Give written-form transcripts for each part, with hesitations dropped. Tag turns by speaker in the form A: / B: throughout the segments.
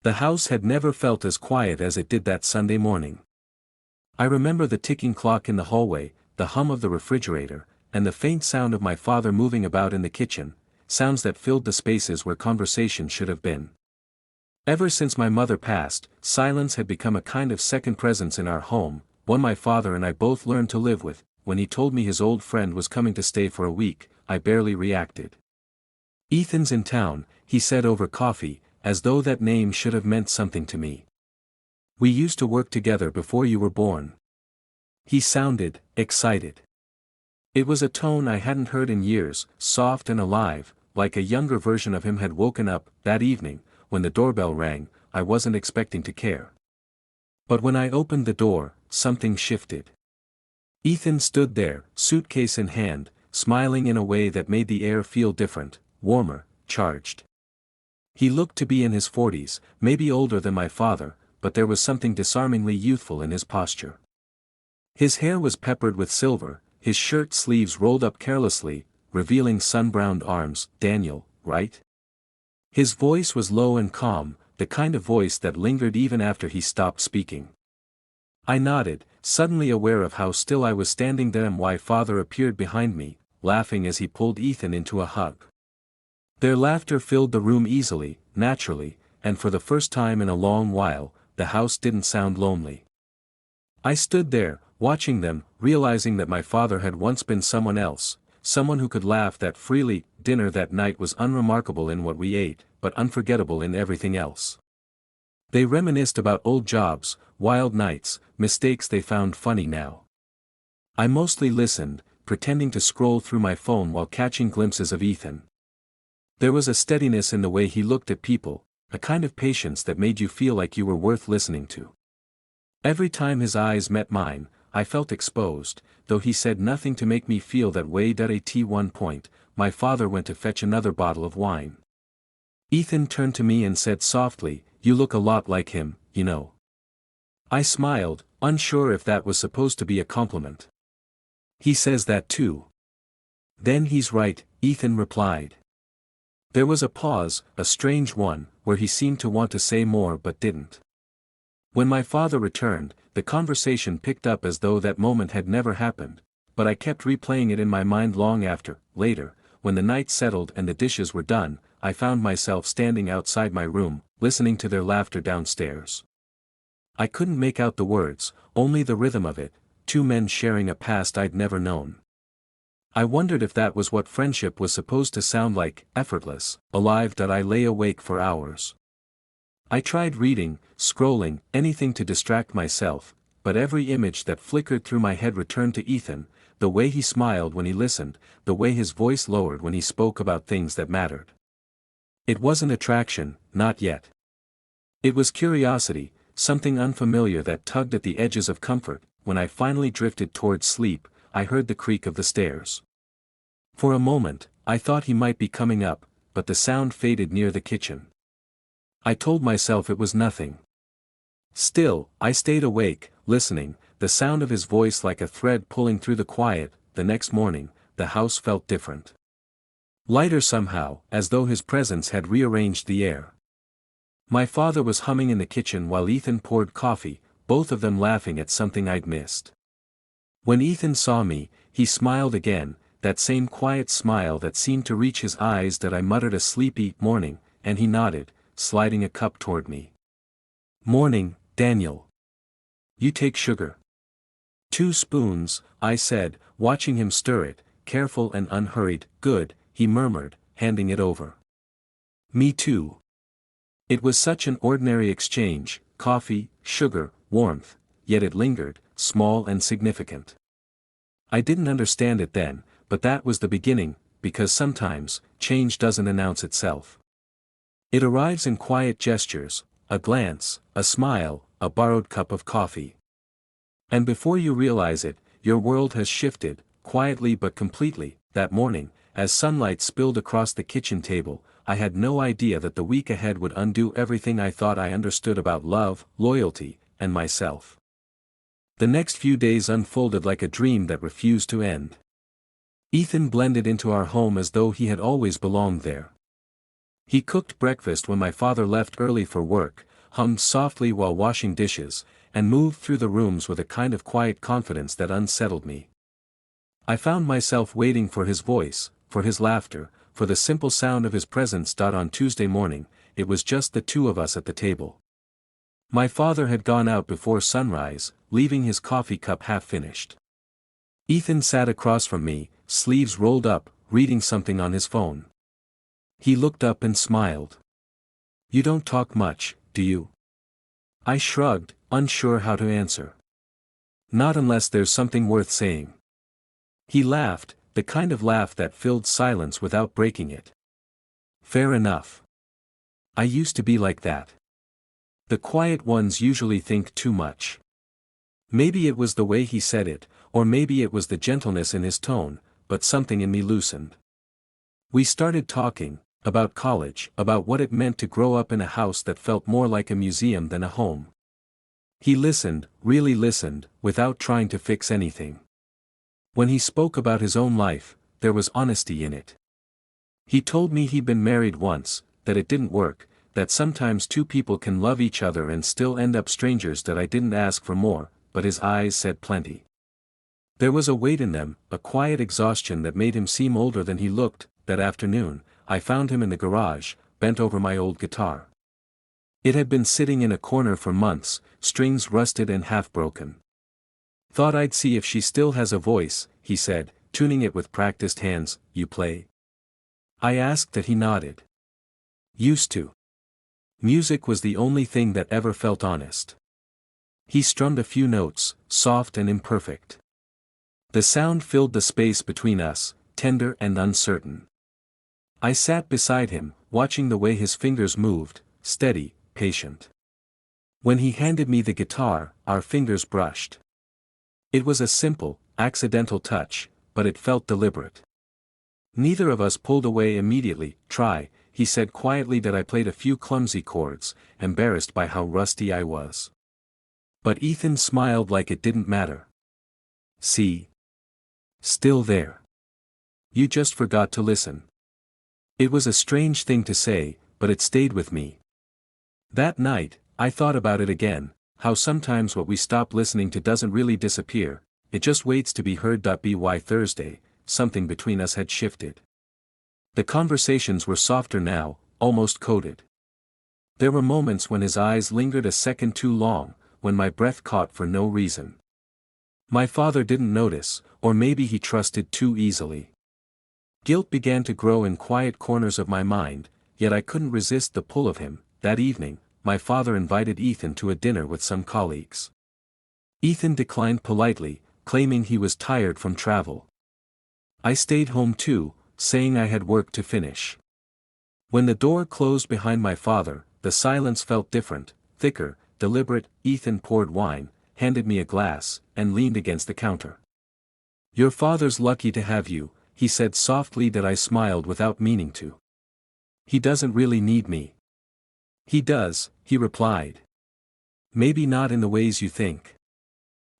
A: The house had never felt as quiet as it did that Sunday morning. I remember the ticking clock in the hallway, the hum of the refrigerator, and the faint sound of my father moving about in the kitchen, sounds that filled the spaces where conversation should have been. Ever since my mother passed, silence had become a kind of second presence in our home, one my father and I both learned to live with. When he told me his old friend was coming to stay for a week, I barely reacted. "Ethan's in town," he said over coffee, as though that name should have meant something to me. "We used to work together before you were born." He sounded excited. It was a tone I hadn't heard in years, soft and alive, like a younger version of him had woken up. That evening, when the doorbell rang, I wasn't expecting to care. But when I opened the door, something shifted. Ethan stood there, suitcase in hand, smiling in a way that made the air feel different, warmer, charged. He looked to be in his 40s, maybe older than my father, but there was something disarmingly youthful in his posture. His hair was peppered with silver, his shirt sleeves rolled up carelessly, revealing sun-browned arms. "Daniel, right?" His voice was low and calm, the kind of voice that lingered even after he stopped speaking. I nodded, suddenly aware of how still I was standing there and why father appeared behind me, laughing as he pulled Ethan into a hug. Their laughter filled the room easily, naturally, and for the first time in a long while, the house didn't sound lonely. I stood there, watching them, realizing that my father had once been someone else, someone who could laugh that freely. Dinner that night was unremarkable in what we ate, but unforgettable in everything else. They reminisced about old jobs, wild nights, mistakes they found funny now. I mostly listened, pretending to scroll through my phone while catching glimpses of Ethan. There was a steadiness in the way he looked at people, a kind of patience that made you feel like you were worth listening to. Every time his eyes met mine, I felt exposed, though he said nothing to make me feel that way. At one point, my father went to fetch another bottle of wine. Ethan turned to me and said softly, "You look a lot like him, you know." I smiled, unsure if that was supposed to be a compliment. "He says that too." "Then he's right," Ethan replied. There was a pause, a strange one, where he seemed to want to say more but didn't. When my father returned, the conversation picked up as though that moment had never happened, but I kept replaying it in my mind long after. Later, when the night settled and the dishes were done, I found myself standing outside my room, listening to their laughter downstairs. I couldn't make out the words, only the rhythm of it, two men sharing a past I'd never known. I wondered if that was what friendship was supposed to sound like, effortless, alive. I lay awake for hours. I tried reading, scrolling, anything to distract myself, but every image that flickered through my head returned to Ethan, the way he smiled when he listened, the way his voice lowered when he spoke about things that mattered. It wasn't attraction, not yet. It was curiosity, something unfamiliar that tugged at the edges of comfort. When I finally drifted towards sleep, I heard the creak of the stairs. For a moment, I thought he might be coming up, but the sound faded near the kitchen. I told myself it was nothing. Still, I stayed awake, listening, the sound of his voice like a thread pulling through the quiet. The next morning, the house felt different. Lighter somehow, as though his presence had rearranged the air. My father was humming in the kitchen while Ethan poured coffee, both of them laughing at something I'd missed. When Ethan saw me, he smiled again, that same quiet smile that seemed to reach his eyes. I muttered a sleepy "morning," and he nodded, sliding a cup toward me. "Morning, Daniel. You take sugar?" "2 spoons," I said, watching him stir it, careful and unhurried. "Good," he murmured, handing it over. "Me too." It was such an ordinary exchange, coffee, sugar, warmth, yet it lingered, small and significant. I didn't understand it then, but that was the beginning, because sometimes, change doesn't announce itself. It arrives in quiet gestures, a glance, a smile, a borrowed cup of coffee. And before you realize it, your world has shifted, quietly but completely. That morning, as sunlight spilled across the kitchen table, I had no idea that the week ahead would undo everything I thought I understood about love, loyalty, and myself. The next few days unfolded like a dream that refused to end. Ethan blended into our home as though he had always belonged there. He cooked breakfast when my father left early for work, hummed softly while washing dishes, and moved through the rooms with a kind of quiet confidence that unsettled me. I found myself waiting for his voice, for his laughter, for the simple sound of his presence. On Tuesday morning, it was just the two of us at the table. My father had gone out before sunrise, leaving his coffee cup half finished. Ethan sat across from me, sleeves rolled up, reading something on his phone. He looked up and smiled. "You don't talk much, do you?" I shrugged, unsure how to answer. "Not unless there's something worth saying." He laughed, the kind of laugh that filled silence without breaking it. "Fair enough. I used to be like that. The quiet ones usually think too much." Maybe it was the way he said it, or maybe it was the gentleness in his tone, but something in me loosened. We started talking, about college, about what it meant to grow up in a house that felt more like a museum than a home. He listened, really listened, without trying to fix anything. When he spoke about his own life, there was honesty in it. He told me he'd been married once, that it didn't work, that sometimes two people can love each other and still end up strangers. That I didn't ask for more, but his eyes said plenty. There was a weight in them, a quiet exhaustion that made him seem older than he looked. That afternoon, I found him in the garage, bent over my old guitar. It had been sitting in a corner for months, strings rusted and half broken. "Thought I'd see if she still has a voice," he said, tuning it with practiced hands. "You play?" I asked that. He nodded. "Used to." Music was the only thing that ever felt honest. He strummed a few notes, soft and imperfect. The sound filled the space between us, tender and uncertain. I sat beside him, watching the way his fingers moved, steady, patient. When he handed me the guitar, our fingers brushed. It was a simple, accidental touch, but it felt deliberate. Neither of us pulled away immediately. "Try," he said quietly. That I played a few clumsy chords, embarrassed by how rusty I was. But Ethan smiled like it didn't matter. "See? Still there. You just forgot to listen." It was a strange thing to say, but it stayed with me. That night, I thought about it again, how sometimes what we stop listening to doesn't really disappear, it just waits to be heard. By Thursday, something between us had shifted. The conversations were softer now, almost coded. There were moments when his eyes lingered a second too long, when my breath caught for no reason. My father didn't notice, or maybe he trusted too easily. Guilt began to grow in quiet corners of my mind, yet I couldn't resist the pull of him. That evening, my father invited Ethan to a dinner with some colleagues. Ethan declined politely, claiming he was tired from travel. I stayed home too, saying I had work to finish. When the door closed behind my father, the silence felt different, thicker, deliberate. Ethan poured wine, handed me a glass, and leaned against the counter. "Your father's lucky to have you," he said softly. That I smiled without meaning to. "He doesn't really need me." "He does," he replied. "Maybe not in the ways you think."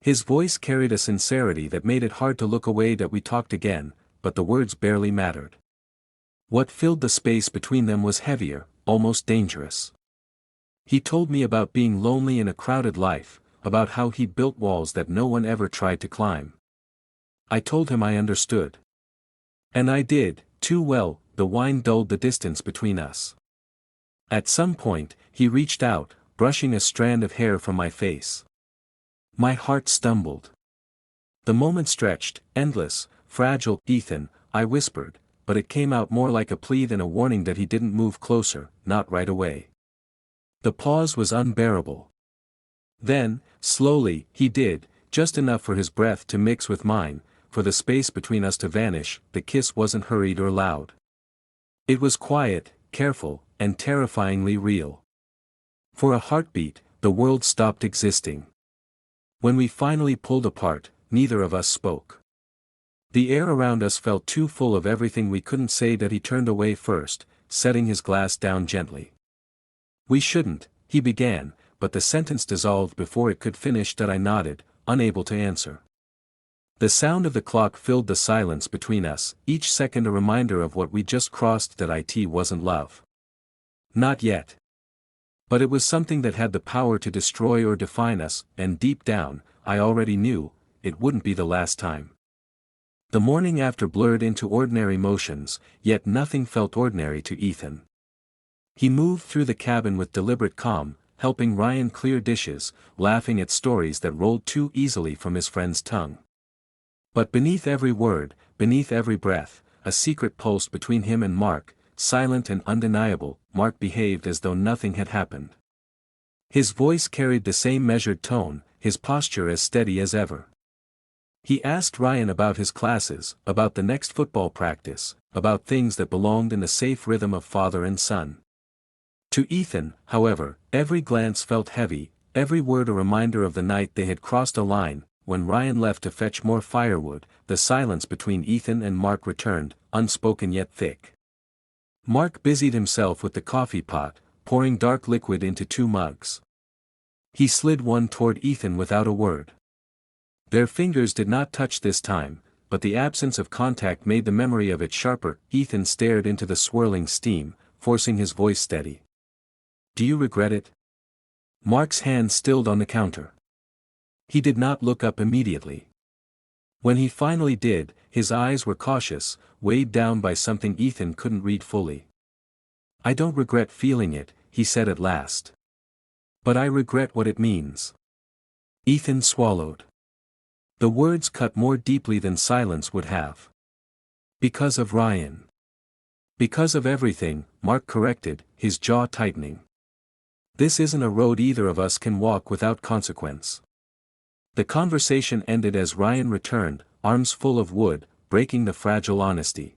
A: His voice carried a sincerity that made it hard to look away. That we talked again, but the words barely mattered. What filled the space between them was heavier, almost dangerous. He told me about being lonely in a crowded life, about how he'd built walls that no one ever tried to climb. I told him I understood. And I did, too well. The wine dulled the distance between us. At some point, he reached out, brushing a strand of hair from my face. My heart stumbled. The moment stretched, endless, fragile. "Ethan," I whispered, but it came out more like a plea than a warning. That he didn't move closer, not right away. The pause was unbearable. Then, slowly, he did, just enough for his breath to mix with mine, for the space between us to vanish. The kiss wasn't hurried or loud. It was quiet, careful, and terrifyingly real. For a heartbeat, the world stopped existing. When we finally pulled apart, neither of us spoke. The air around us felt too full of everything we couldn't say. That he turned away first, setting his glass down gently. "We shouldn't," he began, but the sentence dissolved before it could finish. That I nodded, unable to answer. The sound of the clock filled the silence between us, each second a reminder of what we just crossed. That it wasn't love. Not yet. But it was something that had the power to destroy or define us, and deep down, I already knew, it wouldn't be the last time. The morning after blurred into ordinary motions, yet nothing felt ordinary to Ethan. He moved through the cabin with deliberate calm, helping Ryan clear dishes, laughing at stories that rolled too easily from his friend's tongue. But beneath every word, beneath every breath, a secret pulsed between him and Mark, silent and undeniable. Mark behaved as though nothing had happened. His voice carried the same measured tone, his posture as steady as ever. He asked Ryan about his classes, about the next football practice, about things that belonged in the safe rhythm of father and son. To Ethan, however, every glance felt heavy, every word a reminder of the night they had crossed a line. When Ryan left to fetch more firewood, the silence between Ethan and Mark returned, unspoken yet thick. Mark busied himself with the coffee pot, pouring dark liquid into 2 mugs. He slid one toward Ethan without a word. Their fingers did not touch this time, but the absence of contact made the memory of it sharper. Ethan stared into the swirling steam, forcing his voice steady. "Do you regret it?" Mark's hand stilled on the counter. He did not look up immediately. When he finally did, his eyes were cautious, weighed down by something Ethan couldn't read fully. "I don't regret feeling it," he said at last. "But I regret what it means." Ethan swallowed. The words cut more deeply than silence would have. "Because of Ryan." "Because of everything," Mark corrected, his jaw tightening. "This isn't a road either of us can walk without consequence." The conversation ended as Ryan returned, arms full of wood, breaking the fragile honesty.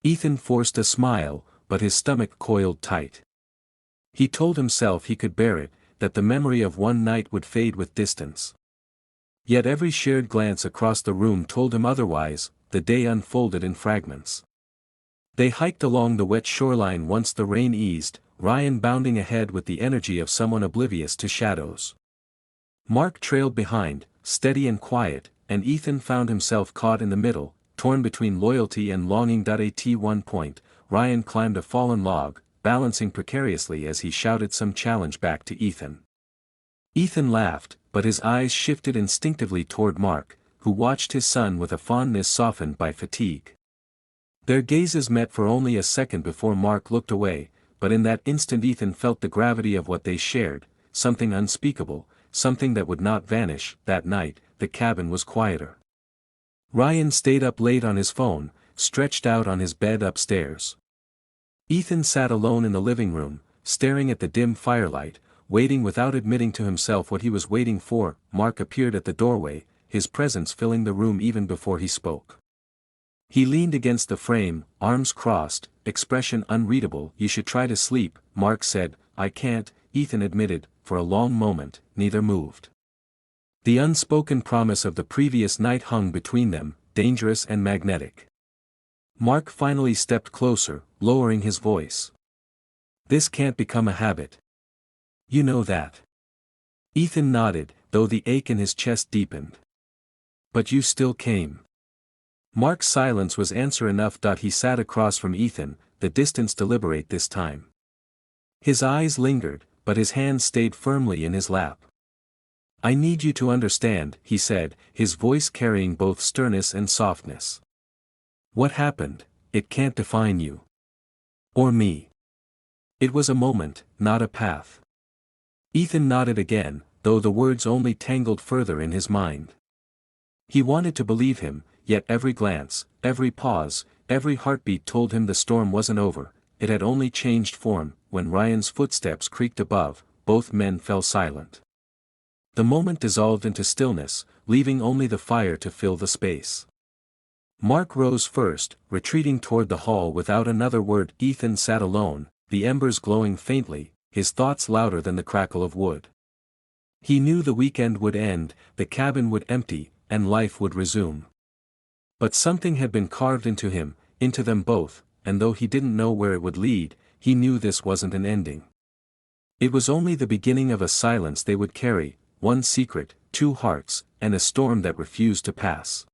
A: Ethan forced a smile, but his stomach coiled tight. He told himself he could bear it, that the memory of one night would fade with distance. Yet every shared glance across the room told him otherwise. The day unfolded in fragments. They hiked along the wet shoreline once the rain eased, Ryan bounding ahead with the energy of someone oblivious to shadows. Mark trailed behind, steady and quiet, and Ethan found himself caught in the middle, torn between loyalty and longing. At one point, Ryan climbed a fallen log, balancing precariously as he shouted some challenge back to Ethan. Ethan laughed, but his eyes shifted instinctively toward Mark, who watched his son with a fondness softened by fatigue. Their gazes met for only a second before Mark looked away, but in that instant Ethan felt the gravity of what they shared, something unspeakable, something that would not vanish. That night, the cabin was quieter. Ryan stayed up late on his phone, stretched out on his bed upstairs. Ethan sat alone in the living room, staring at the dim firelight, waiting without admitting to himself what he was waiting for. Mark appeared at the doorway, his presence filling the room even before he spoke. He leaned against the frame, arms crossed, expression unreadable. "You should try to sleep," Mark said. "I can't," Ethan admitted. For a long moment, neither moved. The unspoken promise of the previous night hung between them, dangerous and magnetic. Mark finally stepped closer, lowering his voice. "This can't become a habit. You know that." Ethan nodded, though the ache in his chest deepened. "But you still came." Mark's silence was answer enough. He sat across from Ethan, the distance deliberate this time. His eyes lingered, but his hand stayed firmly in his lap. "I need you to understand," he said, his voice carrying both sternness and softness. "What happened, it can't define you. Or me." It was a moment, not a path. Ethan nodded again, though the words only tangled further in his mind. He wanted to believe him, yet every glance, every pause, every heartbeat told him the storm wasn't over, it had only changed form. When Ryan's footsteps creaked above, both men fell silent. The moment dissolved into stillness, leaving only the fire to fill the space. Mark rose first, retreating toward the hall without another word. Ethan sat alone, the embers glowing faintly, his thoughts louder than the crackle of wood. He knew the weekend would end, the cabin would empty, and life would resume. But something had been carved into him, into them both, and though he didn't know where it would lead, he knew this wasn't an ending. It was only the beginning of a silence they would carry, one secret, 2 hearts, and a storm that refused to pass.